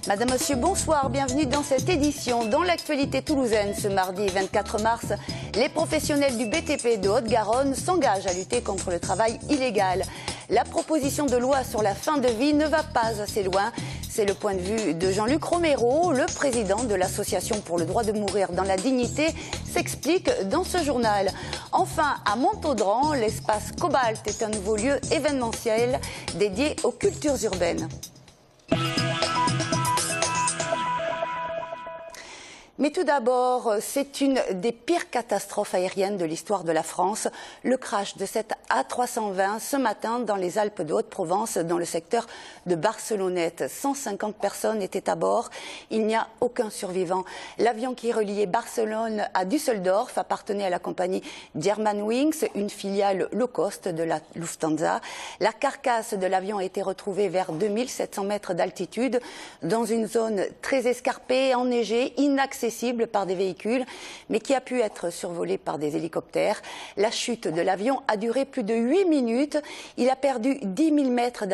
Madame, Monsieur, bonsoir, bienvenue dans cette édition. Dans l'actualité toulousaine, ce mardi 24 mars, les professionnels du BTP de Haute-Garonne s'engagent à lutter contre le travail illégal. La proposition de loi sur la fin de vie ne va pas assez loin. C'est le point de vue de Jean-Luc Romero, le président de l'Association pour le droit de mourir dans la dignité, s'explique dans ce journal. Enfin, à Montaudran, l'espace Cobalt est un nouveau lieu événementiel dédié aux cultures urbaines. Mais tout d'abord, c'est une des pires catastrophes aériennes de l'histoire de la France. Le crash de cette A320 ce matin dans les Alpes de Haute-Provence, dans le secteur de Barcelonnette. 150 personnes étaient à bord. Il n'y a aucun survivant. L'avion qui reliait Barcelone à Düsseldorf appartenait à la compagnie Germanwings, une filiale low cost de la Lufthansa. La carcasse de l'avion a été retrouvée vers 2700 mètres d'altitude, dans une zone très escarpée, enneigée, inaccessible par des véhicules, mais qui a pu être survolé par des hélicoptères. La chute de l'avion a duré plus de 8 minutes. Il a perdu 10 000 mètres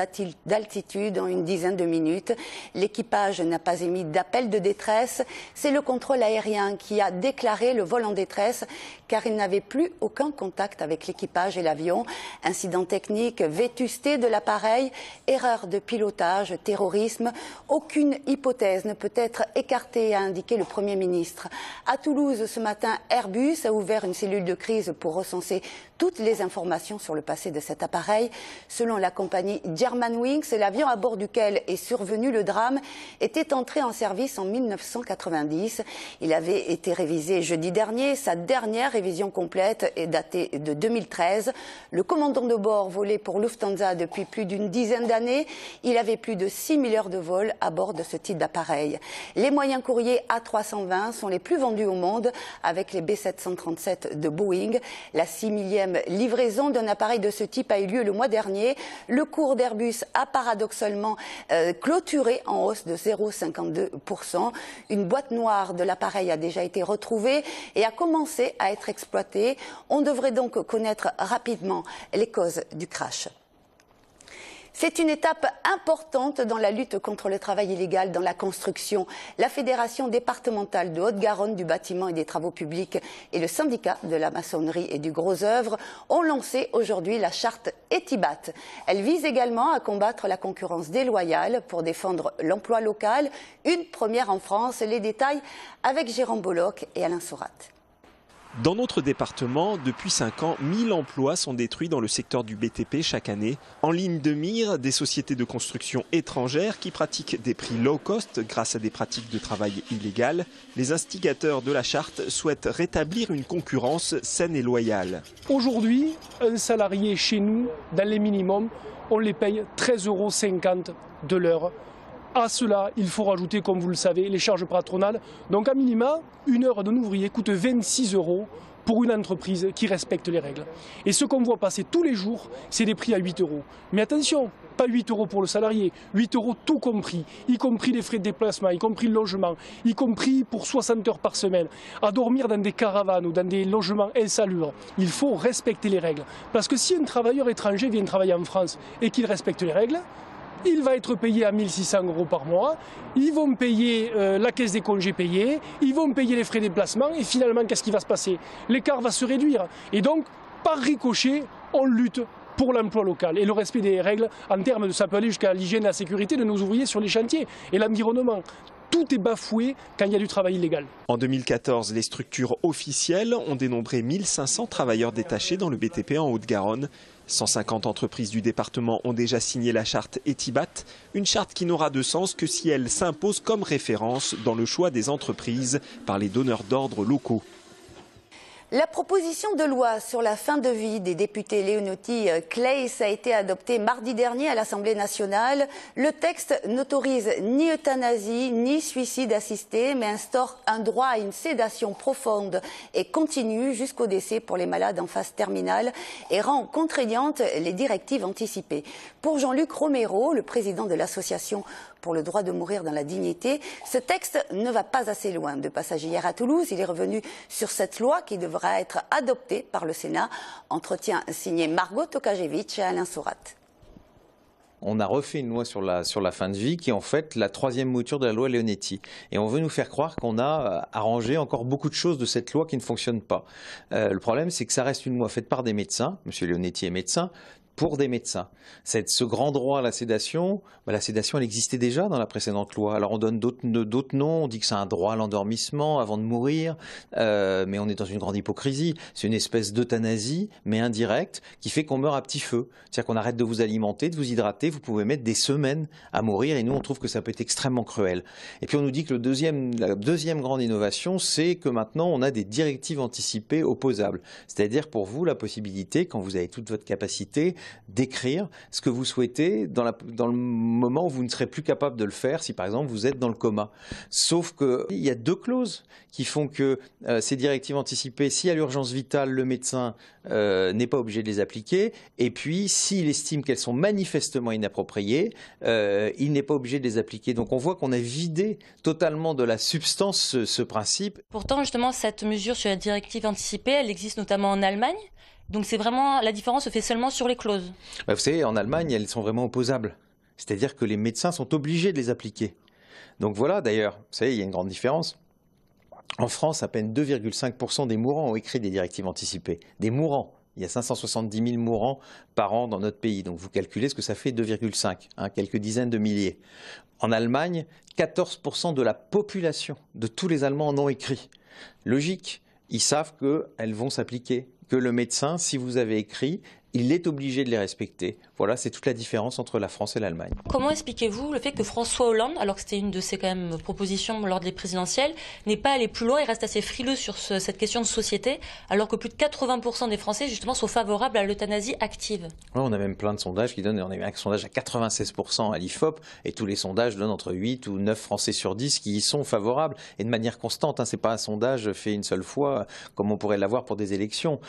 d'altitude en une dizaine de minutes. L'équipage n'a pas émis d'appel de détresse. C'est le contrôle aérien qui a déclaré le vol en détresse, car il n'avait plus aucun contact avec l'équipage et l'avion. Incident technique, vétusté de l'appareil, erreur de pilotage, terrorisme. Aucune hypothèse ne peut être écartée, a indiqué le Premier ministre. À Toulouse, ce matin, Airbus a ouvert une cellule de crise pour recenser toutes les informations sur le passé de cet appareil. Selon la compagnie Germanwings, l'avion à bord duquel est survenu le drame était entré en service en 1990. Il avait été révisé jeudi dernier. Sa dernière révision complète est datée de 2013. Le commandant de bord volait pour Lufthansa depuis plus d'une dizaine d'années. Il avait plus de 6 000 heures de vol à bord de ce type d'appareil. Les moyens courriers A320 sont les plus vendus au monde, avec les B737 de Boeing. La 6 millième livraison d'un appareil de ce type a eu lieu le mois dernier. Le cours d'Airbus a paradoxalement clôturé en hausse de 0,52%. Une boîte noire de l'appareil a déjà été retrouvée et a commencé à être exploitée. On devrait donc connaître rapidement les causes du crash. C'est une étape importante dans la lutte contre le travail illégal dans la construction. La Fédération départementale de Haute-Garonne du bâtiment et des travaux publics et le syndicat de la maçonnerie et du gros œuvre ont lancé aujourd'hui la charte Etibat. Elle vise également à combattre la concurrence déloyale pour défendre l'emploi local, une première en France. Les détails avec Jérôme Bolloc et Alain Sourat. Dans notre département, depuis 5 ans, 1000 emplois sont détruits dans le secteur du BTP chaque année. En ligne de mire, des sociétés de construction étrangères qui pratiquent des prix low cost grâce à des pratiques de travail illégales. Les instigateurs de la charte souhaitent rétablir une concurrence saine et loyale. Aujourd'hui, un salarié chez nous, dans les minimums, on les paye 13,50 € de l'heure. À cela, il faut rajouter, comme vous le savez, les charges patronales. Donc à minima, une heure d'un ouvrier coûte 26 € pour une entreprise qui respecte les règles. Et ce qu'on voit passer tous les jours, c'est des prix à 8 €. Mais attention, pas 8 € pour le salarié, 8 € tout compris, y compris les frais de déplacement, y compris le logement, y compris pour 60 heures par semaine, à dormir dans des caravanes ou dans des logements insalubres. Il faut respecter les règles. Parce que si un travailleur étranger vient travailler en France et qu'il respecte les règles, il va être payé à 1 600 € par mois, ils vont payer la caisse des congés payés, ils vont payer les frais de déplacement et finalement, qu'est-ce qui va se passer? L'écart va se réduire. Et donc, par ricochet, on lutte pour l'emploi local et le respect des règles en termes de, ça peut aller jusqu'à l'hygiène et la sécurité de nos ouvriers sur les chantiers et l'environnement. Tout est bafoué quand il y a du travail illégal. En 2014, les structures officielles ont dénombré 1500 travailleurs détachés dans le BTP en Haute-Garonne. 150 entreprises du département ont déjà signé la charte Etibat, une charte qui n'aura de sens que si elle s'impose comme référence dans le choix des entreprises par les donneurs d'ordre locaux. La proposition de loi sur la fin de vie des députés Leonetti Claeys a été adoptée mardi dernier à l'Assemblée nationale. Le texte n'autorise ni euthanasie ni suicide assisté, mais instaure un droit à une sédation profonde et continue jusqu'au décès pour les malades en phase terminale et rend contraignantes les directives anticipées. Pour Jean-Luc Romero, le président de l'association pour le droit de mourir dans la dignité, ce texte ne va pas assez loin. De passage hier à Toulouse, il est revenu sur cette loi qui devra être adoptée par le Sénat. Entretien signé Margot Tokajevic et Alain Sorat. On a refait une loi sur la fin de vie qui est en fait la troisième mouture de la loi Leonetti. Et on veut nous faire croire qu'on a arrangé encore beaucoup de choses de cette loi qui ne fonctionnent pas. Le problème, c'est que ça reste une loi faite par des médecins. Monsieur Leonetti est médecin. Pour des médecins. Ce grand droit à la sédation, elle existait déjà dans la précédente loi. Alors on donne d'autres noms, on dit que c'est un droit à l'endormissement avant de mourir, mais on est dans une grande hypocrisie. C'est une espèce d'euthanasie, mais indirecte, qui fait qu'on meurt à petit feu. C'est-à-dire qu'on arrête de vous alimenter, de vous hydrater, vous pouvez mettre des semaines à mourir, et nous on trouve que ça peut être extrêmement cruel. Et puis on nous dit que la deuxième grande innovation, c'est que maintenant on a des directives anticipées opposables. C'est-à-dire pour vous la possibilité, quand vous avez toute votre capacité, d'écrire ce que vous souhaitez dans le moment où vous ne serez plus capable de le faire, si par exemple vous êtes dans le coma. Sauf qu'il y a deux clauses qui font que ces directives anticipées, si à l'urgence vitale, le médecin n'est pas obligé de les appliquer, et puis s'il estime qu'elles sont manifestement inappropriées, il n'est pas obligé de les appliquer. Donc on voit qu'on a vidé totalement de la substance ce principe. Pourtant, justement, cette mesure sur la directive anticipée, elle existe notamment en Allemagne. Donc c'est vraiment, la différence se fait seulement sur les clauses. Vous savez, en Allemagne, elles sont vraiment opposables. C'est-à-dire que les médecins sont obligés de les appliquer. Donc voilà, d'ailleurs, vous savez, il y a une grande différence. En France, à peine 2,5% des mourants ont écrit des directives anticipées. Des mourants. Il y a 570 000 mourants par an dans notre pays. Donc vous calculez ce que ça fait 2,5, quelques dizaines de milliers. En Allemagne, 14% de la population, de tous les Allemands en ont écrit. Logique, ils savent qu'elles vont s'appliquer. Que le médecin, si vous avez écrit, il est obligé de les respecter. Voilà, c'est toute la différence entre la France et l'Allemagne. Comment expliquez-vous le fait que François Hollande, alors que c'était une de ses propositions lors des présidentielles, n'est pas allé plus loin et reste assez frileux sur cette question de société, alors que plus de 80% des Français, justement, sont favorables à l'euthanasie active? Ouais, on a même plein de sondages qui donnent, on a un sondage à 96% à l'IFOP, et tous les sondages donnent entre 8 ou 9 Français sur 10 qui y sont favorables, et de manière constante. C'est pas un sondage fait une seule fois, comme on pourrait l'avoir pour des élections.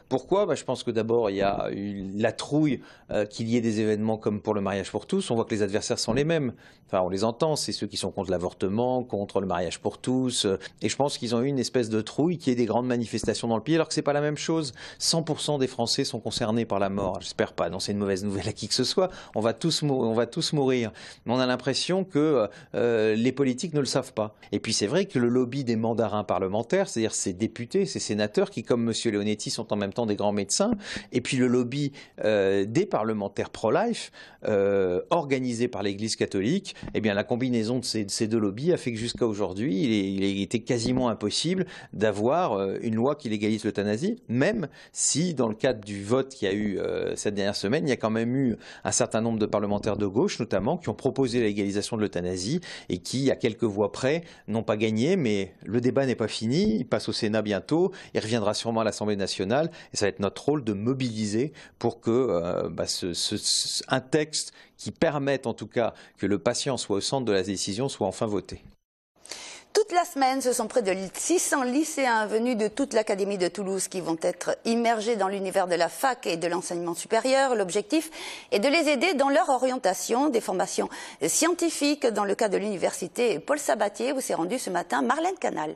Pourquoi ? Je pense que d'abord, il y a eu la trouille qu'il y ait des événements comme pour le mariage pour tous. On voit que les adversaires sont les mêmes. Enfin, on les entend, c'est ceux qui sont contre l'avortement, contre le mariage pour tous. Et je pense qu'ils ont eu une espèce de trouille qui est des grandes manifestations dans le pays, alors que c'est pas la même chose. 100% des Français sont concernés par la mort. J'espère pas annoncer une mauvaise nouvelle à qui que ce soit. On va tous mourir. Mais on a l'impression que les politiques ne le savent pas. Et puis c'est vrai que le lobby des mandarins parlementaires, c'est-à-dire ces députés, ces sénateurs qui, comme M. Leonetti, sont en même temps des grands médecins, et puis le lobby des parlementaires pro-life, organisés par l'Église catholique, eh bien la combinaison de ces deux lobbies a fait que jusqu'à aujourd'hui, il était quasiment impossible d'avoir une loi qui légalise l'euthanasie, même si dans le cadre du vote qu'il y a eu cette dernière semaine, il y a quand même eu un certain nombre de parlementaires de gauche, notamment, qui ont proposé la légalisation de l'euthanasie et qui, à quelques voix près, n'ont pas gagné, mais le débat n'est pas fini, il passe au Sénat bientôt, il reviendra sûrement à l'Assemblée nationale, et ça va être notre rôle de mobiliser pour que un texte qui permette en tout cas que le patient soit au centre de la décision soit enfin voté. Toute la semaine, ce sont près de 600 lycéens venus de toute l'Académie de Toulouse qui vont être immergés dans l'univers de la fac et de l'enseignement supérieur. L'objectif est de les aider dans leur orientation, des formations scientifiques. Dans le cas de l'université Paul Sabatier, où s'est rendue ce matin Marlène Canal.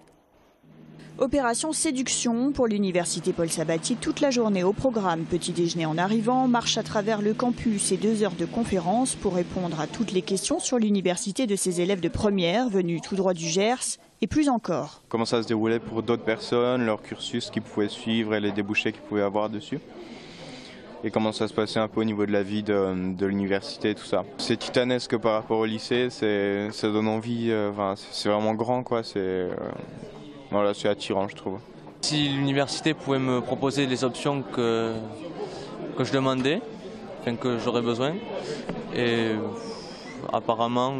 Opération séduction pour l'université Paul Sabatier toute la journée au programme. Petit déjeuner en arrivant, marche à travers le campus et 2 heures de conférence pour répondre à toutes les questions sur l'université de ses élèves de première venus tout droit du Gers et plus encore. Comment ça se déroulait pour d'autres personnes, leur cursus qu'ils pouvaient suivre et les débouchés qu'ils pouvaient avoir dessus. Et comment ça se passait un peu au niveau de la vie de l'université et tout ça. C'est titanesque par rapport au lycée, ça donne envie, c'est vraiment grand quoi. Voilà, c'est attirant, je trouve. Si l'université pouvait me proposer les options que je demandais, que j'aurais besoin, et apparemment,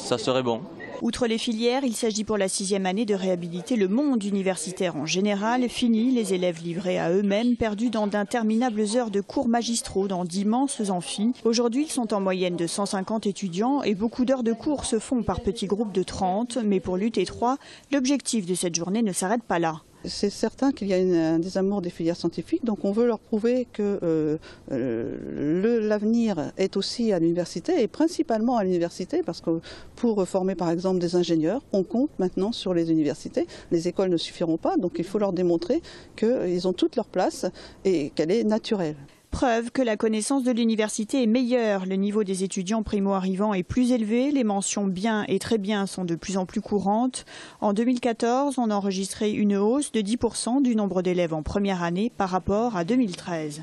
ça serait bon. Outre les filières, il s'agit pour la 6e année de réhabiliter le monde universitaire en général. Fini les élèves livrés à eux-mêmes, perdus dans d'interminables heures de cours magistraux dans d'immenses amphis. Aujourd'hui, ils sont en moyenne de 150 étudiants et beaucoup d'heures de cours se font par petits groupes de 30. Mais pour l'UT3, l'objectif de cette journée ne s'arrête pas là. C'est certain qu'il y a un désamour des filières scientifiques, donc on veut leur prouver que l'avenir est aussi à l'université et principalement à l'université, parce que pour former par exemple des ingénieurs, on compte maintenant sur les universités. Les écoles ne suffiront pas, donc il faut leur démontrer qu'ils ont toute leur place et qu'elle est naturelle. Preuve que la connaissance de l'université est meilleure. Le niveau des étudiants primo-arrivants est plus élevé. Les mentions bien et très bien sont de plus en plus courantes. En 2014, on a enregistré une hausse de 10% du nombre d'élèves en première année par rapport à 2013.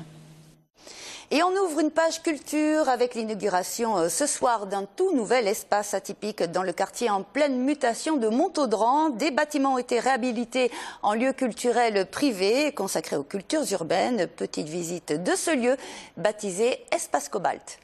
Et on ouvre une page culture avec l'inauguration ce soir d'un tout nouvel espace atypique dans le quartier en pleine mutation de Montaudran. Des bâtiments ont été réhabilités en lieu culturel privé consacré aux cultures urbaines. Petite visite de ce lieu baptisé Espace Cobalt.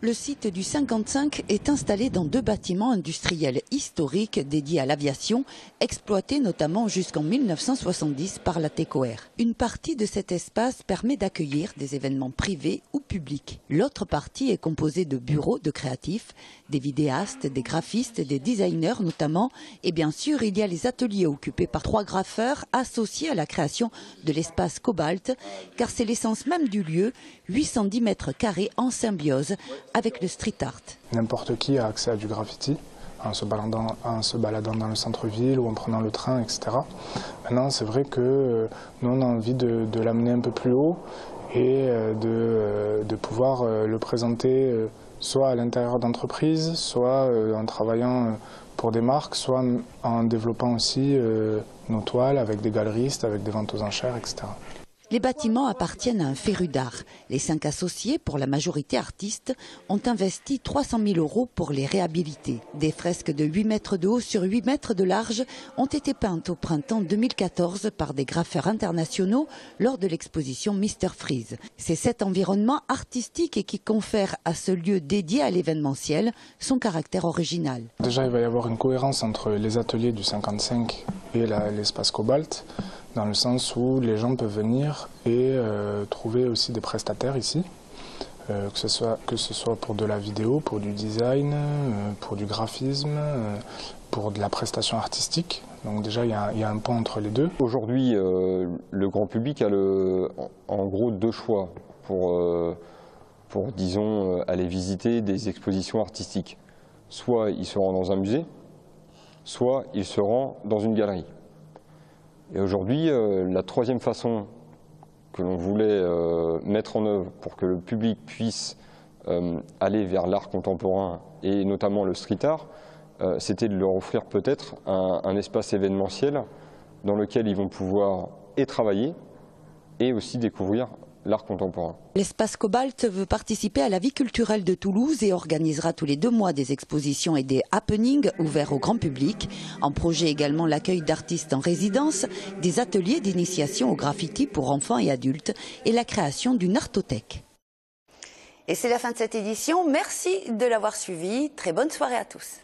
Le site du 55 est installé dans 2 bâtiments industriels historiques dédiés à l'aviation, exploités notamment jusqu'en 1970 par la TECOR. Une partie de cet espace permet d'accueillir des événements privés ou publics. L'autre partie est composée de bureaux de créatifs, des vidéastes, des graphistes, des designers notamment. Et bien sûr, il y a les ateliers occupés par 3 graffeurs associés à la création de l'espace Cobalt, car c'est l'essence même du lieu, 810 mètres carrés en symbiose avec le street art. N'importe qui a accès à du graffiti en se baladant dans le centre-ville ou en prenant le train, etc. Maintenant, c'est vrai que nous, on a envie de l'amener un peu plus haut et de pouvoir le présenter soit à l'intérieur d'entreprises, soit en travaillant pour des marques, soit en développant aussi nos toiles avec des galeristes, avec des ventes aux enchères, etc. Les bâtiments appartiennent à un féru d'art. Les 5 associés, pour la majorité artistes, ont investi 300 000 € pour les réhabiliter. Des fresques de 8 mètres de haut sur 8 mètres de large ont été peintes au printemps 2014 par des graffeurs internationaux lors de l'exposition Mr Freeze. C'est cet environnement artistique et qui confère à ce lieu dédié à l'événementiel son caractère original. Déjà, il va y avoir une cohérence entre les ateliers du 55 et l'espace Cobalt, dans le sens où les gens peuvent venir et trouver aussi des prestataires ici, que ce soit pour de la vidéo, pour du design, pour du graphisme, pour de la prestation artistique. Donc déjà, il y a un pont entre les deux. Aujourd'hui, le grand public a en gros 2 choix pour disons, aller visiter des expositions artistiques. Soit il se rend dans un musée, soit il se rend dans une galerie. Et aujourd'hui, la 3e façon que l'on voulait mettre en œuvre pour que le public puisse aller vers l'art contemporain et notamment le street art, c'était de leur offrir peut-être un espace événementiel dans lequel ils vont pouvoir et travailler et aussi découvrir l'art contemporain. L'espace Cobalt veut participer à la vie culturelle de Toulouse et organisera tous les 2 mois des expositions et des happenings ouverts au grand public. En projet également l'accueil d'artistes en résidence, des ateliers d'initiation au graffiti pour enfants et adultes et la création d'une artothèque. Et c'est la fin de cette édition. Merci de l'avoir suivi. Très bonne soirée à tous.